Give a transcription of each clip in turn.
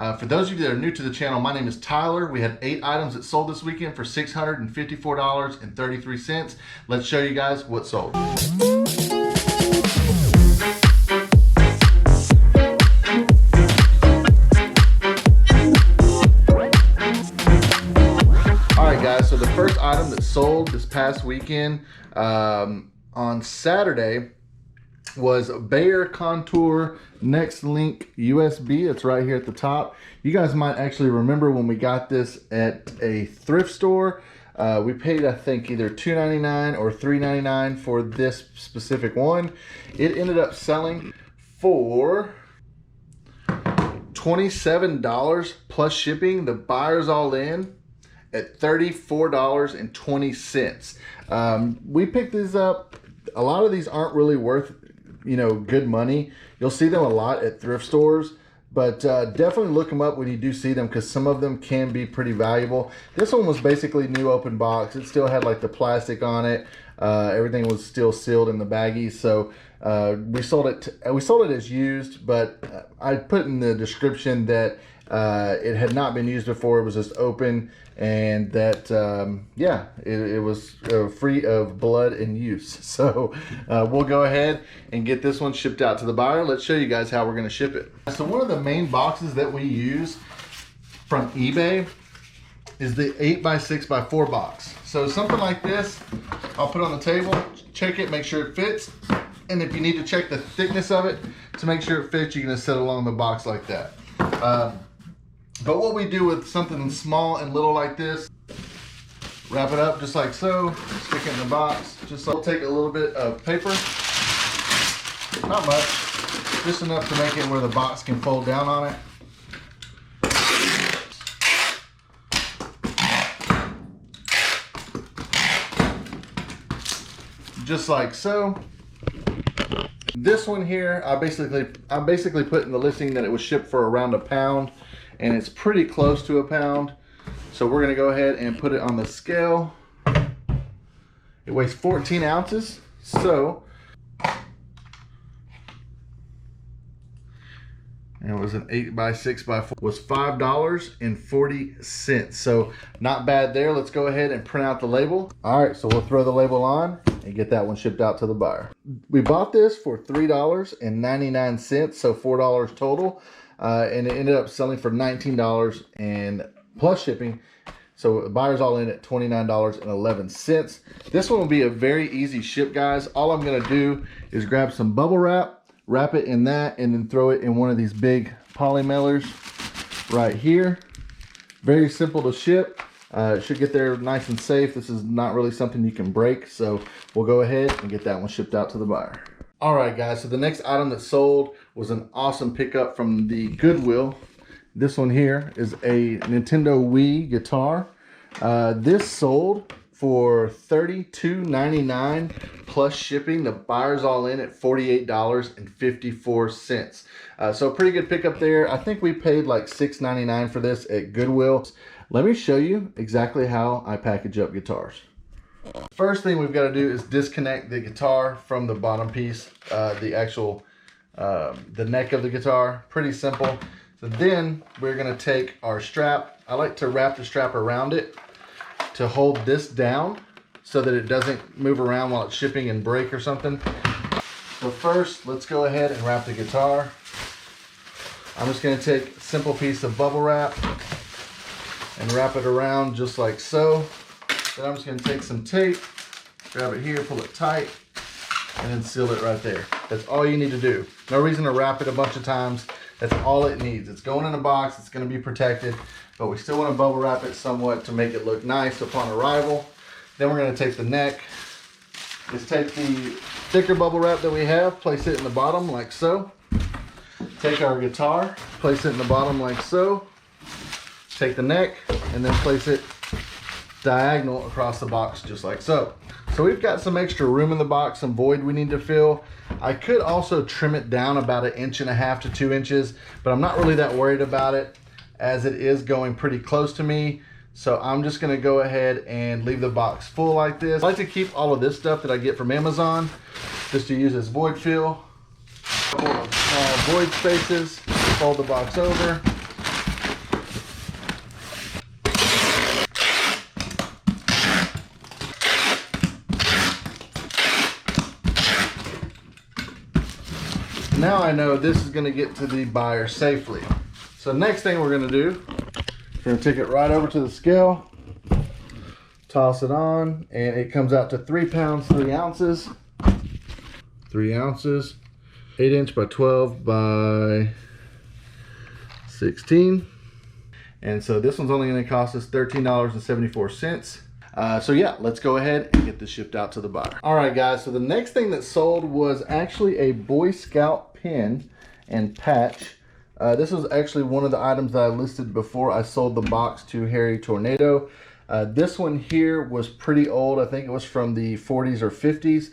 For those of you that are new to the channel, my name is Tyler. We had 8 items that sold this weekend for $654.33. Let's show you guys what sold. Alright guys, so the first item that sold this past weekend on Saturday was Bayer Contour Next Link USB. It's right here at the top. You guys might actually remember when we got this at a thrift store. We paid, I think, either $2.99 or $3.99 for this specific one. It ended up selling for $27 plus shipping. The buyer's all in at $34.20. We picked these up. A lot of these aren't really worth, you know, good money. You'll see them a lot at thrift stores, but definitely look them up when you do see them, because some of them can be pretty valuable. This one was basically new open box. It still had like the plastic on it. Everything was still sealed in the baggie. So we sold it as used, but I put in the description that it had not been used before. It was just open, and that yeah, it was free of blood and use. So we'll go ahead and get this one shipped out to the buyer. Let's show you guys how we're going to ship it. So one of the main boxes that we use from eBay is the 8x6x4 box. So something like this, I'll put on the table, check it, make sure it fits, and if you need to check the thickness of it to make sure it fits, you're going to set it along the box like that. But what we do with something small and little like this, wrap it up just like so, stick it in the box. Just so, we'll take a little bit of paper, not much, just enough to make it where the box can fold down on it. Just like so. This one here, I basically put in the listing that it was shipped for around £1, and it's pretty close to £1. So we're gonna go ahead and put it on the scale. It weighs 14 ounces. So, and it was an 8x6x4, was $5.40. So not bad there. Let's go ahead and print out the label. All right, so we'll throw the label on and get that one shipped out to the buyer. We bought this for $3.99, so $4 total, and it ended up selling for $19 and plus shipping. So the buyer's all in at $29.11. This one will be a very easy ship, guys. All I'm gonna do is grab some bubble wrap, wrap it in that, and then throw it in one of these big poly mailers right here. Very simple to ship. It should get there nice and safe. This is not really something you can break, so we'll go ahead and get that one shipped out to the buyer. All right, guys, so the next item that sold was an awesome pickup from the Goodwill. This one here is a Nintendo Wii guitar. This sold for $32.99 plus shipping. The buyer's all in at $48.54. So a pretty good pickup there. I think we paid like $6.99 for this at Goodwill. Let me show you exactly how I package up guitars. First thing we've got to do is disconnect the guitar from the bottom piece, the actual the neck of the guitar. Pretty simple. So then we're going to take our strap. I like to wrap the strap around it to hold this down so that it doesn't move around while it's shipping and break or something. So first, let's go ahead and wrap the guitar. I'm just going to take a simple piece of bubble wrap and wrap it around just like so. Then I'm just going to take some tape, grab it here, pull it tight, and then seal it right there. That's all you need to do. No reason to wrap it a bunch of times. That's all it needs. It's going in a box, it's going to be protected, but we still want to bubble wrap it somewhat to make it look nice upon arrival. Then we're going to take the neck. Just take the thicker bubble wrap that we have, place it in the bottom like so. Take our guitar, place it in the bottom like so. Take the neck and then place it diagonal across the box just like so. So we've got some extra room in the box, some void we need to fill. I could also trim it down about 1.5 to 2 inches, but I'm not really that worried about it as it is going pretty close to me. So I'm just gonna go ahead and leave the box full like this. I like to keep all of this stuff that I get from Amazon just to use as void fill. Couple of small void spaces, fold the box over, now I know this is going to get to the buyer safely. So next thing we're going to do, we're going to take it right over to the scale, toss it on, and it comes out to 3 pounds 3 ounces. 3 ounces, 8 inch by 12 by 16. And so this one's only going to cost us $13.74. So yeah, let's go ahead and get this shipped out to the buyer. All right, guys, so the next thing that sold was actually a Boy Scout pin and patch. This was actually one of the items that I listed before I sold the box to Harry Tornado. This one here was pretty old. I think it was from the 40s or 50s,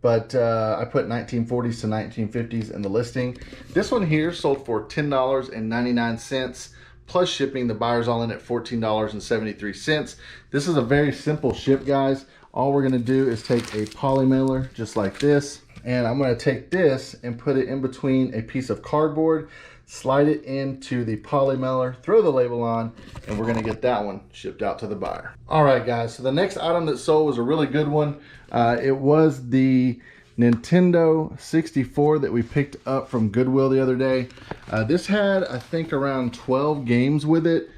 but I put 1940s to 1950s in the listing. This one here sold for $10.99 plus shipping. The buyer's all in at $14.73. This is a very simple ship, guys. All we're gonna do is take a poly mailer just like this, and I'm gonna take this and put it in between a piece of cardboard, slide it into the poly mailer, throw the label on, and we're gonna get that one shipped out to the buyer. All right, guys, so the next item that sold was a really good one. It was the Nintendo 64 that we picked up from Goodwill the other day. This had, I think, around 12 games with it.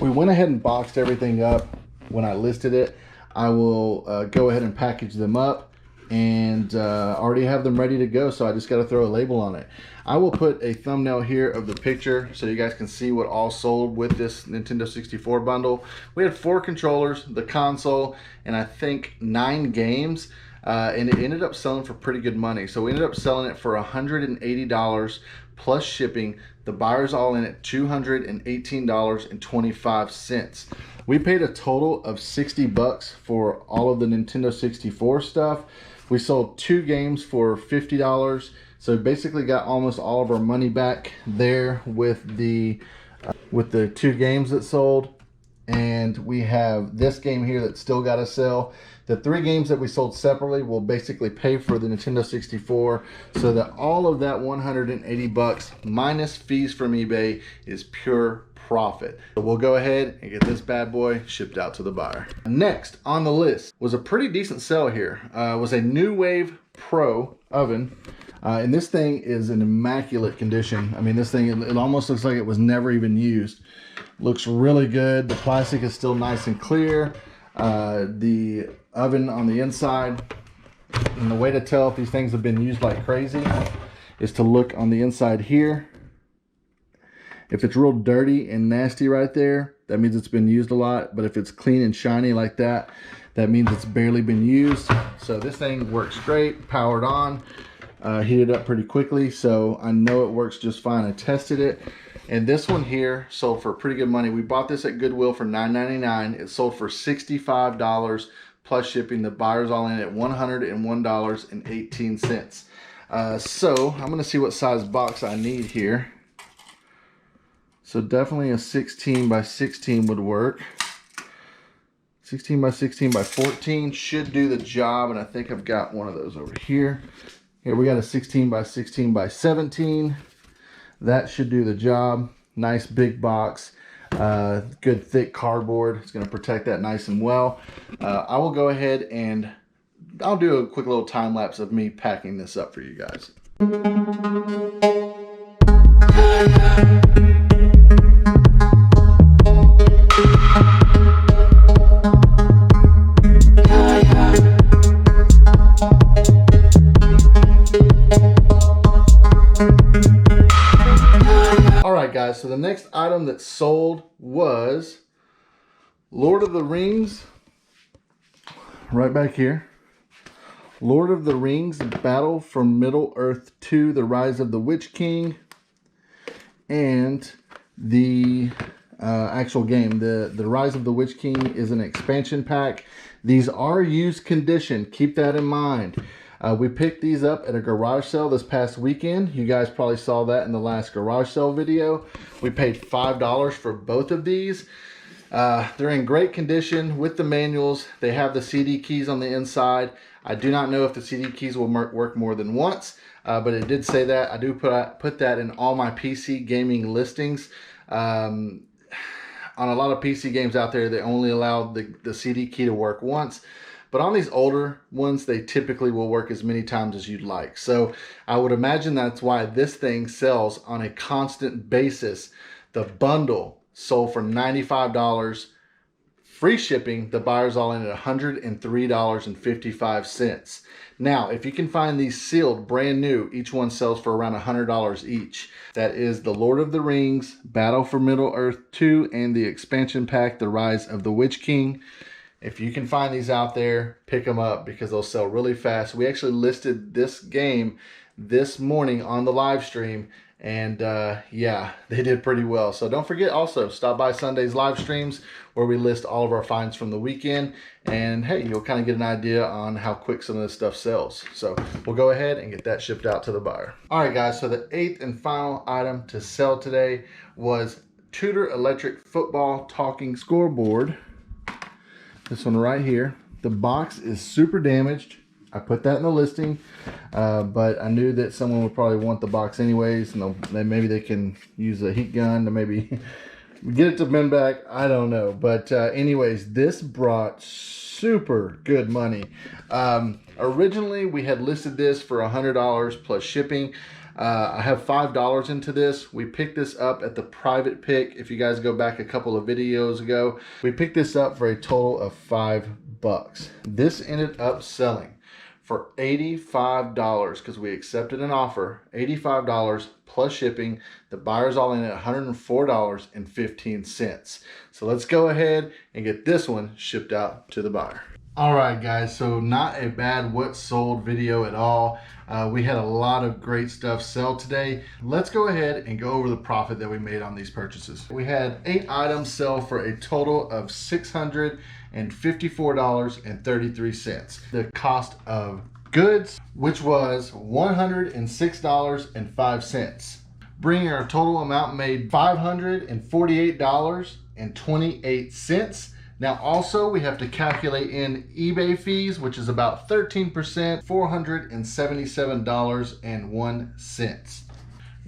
We went ahead and boxed everything up when I listed it. I will go ahead and package them up, and already have them ready to go, so I just got to throw a label on it. I will put a thumbnail here of the picture so you guys can see what all sold with this Nintendo 64 bundle. We had 4 controllers, the console, and I think 9 games. And it ended up selling for pretty good money. So we ended up selling it for $180 plus shipping. The buyer's all in at $218.25. We paid a total of $60 for all of the Nintendo 64 stuff. We sold 2 games for $50. So basically got almost all of our money back there with the 2 games that sold. And we have this game here that still got to sell. The 3 games that we sold separately will basically pay for the Nintendo 64, so that all of that $180 minus fees from eBay is pure profit. So we'll go ahead and get this bad boy shipped out to the buyer. Next on the list was a pretty decent sell here. Was a New Wave Pro oven. And this thing is in immaculate condition. I mean, this thing, it almost looks like it was never even used. Looks really good. The plastic is still nice and clear. The oven on the inside, and the way to tell if these things have been used like crazy is to look on the inside here. If it's real dirty and nasty right there, that means it's been used a lot. But if it's clean and shiny like that, that means it's barely been used. So this thing works great, powered on, heated up pretty quickly, so I know it works just fine. I tested it. And this one here sold for pretty good money. We bought this at Goodwill for $9.99. It sold for $65 plus shipping. The buyer's all in at $101.18. So I'm going to see what size box I need here. So definitely a 16 by 16 would work. 16 by 16 by 14 should do the job. And I think I've got one of those over here. Here we got a 16 by 16 by 17. That should do the job. Nice big box, good thick cardboard. It's going to protect that nice and well. I will go ahead and I'll do a quick little time lapse of me packing this up for you guys. Guys, so the next item that sold was Lord of the Rings, right back here. Lord of the Rings Battle for Middle-earth 2, The Rise of the Witch King, and the actual game. The Rise of the Witch King is an expansion pack. These are used condition, keep that in mind. We picked these up at a garage sale this past weekend. You guys probably saw that in the last garage sale video. We paid $5 for both of these. They're in great condition with the manuals. They have the CD keys on the inside. I do not know if the CD keys will work more than once, but it did say that. I do put that in all my PC gaming listings. On a lot of PC games out there, they only allow the CD key to work once. But on these older ones, they typically will work as many times as you'd like. So I would imagine that's why this thing sells on a constant basis. The bundle sold for $95. Free shipping, the buyer's all in at $103.55. Now, if you can find these sealed, brand new, each one sells for around $100 each. That is the Lord of the Rings, Battle for Middle-earth 2, and the expansion pack, The Rise of the Witch King. If you can find these out there, pick them up because they'll sell really fast. We actually listed this game this morning on the live stream, and yeah, they did pretty well. So don't forget also, stop by Sunday's live streams where we list all of our finds from the weekend, and hey, you'll kind of get an idea on how quick some of this stuff sells. So we'll go ahead and get that shipped out to the buyer. All right guys, so the 8th and final item to sell today was Tudor electric football talking scoreboard. This one right here. The box is super damaged. I put that in the listing, but I knew that someone would probably want the box anyways, and maybe they can use a heat gun to maybe get it to bend back. I don't know. But anyways, this brought super good money. Originally, we had listed this for $100 plus shipping. I have $5 into this. We picked this up at the private pick. If you guys go back a couple of videos ago, we picked this up for a total of $5. This ended up selling for $85 because we accepted an offer, $85 plus shipping. The buyer's all in at $104.15. So let's go ahead and get this one shipped out to the buyer. All right guys, so not a bad what sold video at all. We had a lot of great stuff sell today. Let's go ahead and go over the profit that we made on these purchases. We had 8 items sell for a total of $654.33. The cost of goods, which was $106.05, bringing our total amount made $548.28. Now also we have to calculate in eBay fees, which is about 13%, $477.01.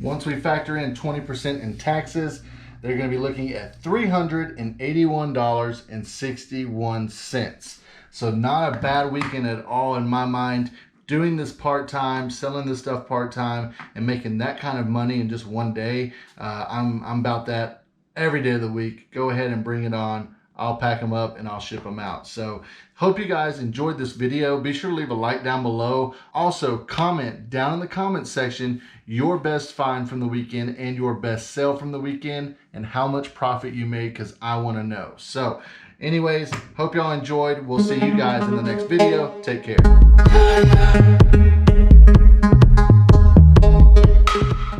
Once we factor in 20% in taxes, they're going to be looking at $381.61. So not a bad weekend at all in my mind. Doing this part-time, selling this stuff part-time, and making that kind of money in just one day, I'm about that every day of the week. Go ahead and bring it on. I'll pack them up and I'll ship them out. So hope you guys enjoyed this video. Be sure to leave a like down below. Also comment down in the comment section your best find from the weekend and your best sale from the weekend and how much profit you made, because I want to know. So anyways, hope y'all enjoyed. We'll see you guys in the next video. Take care.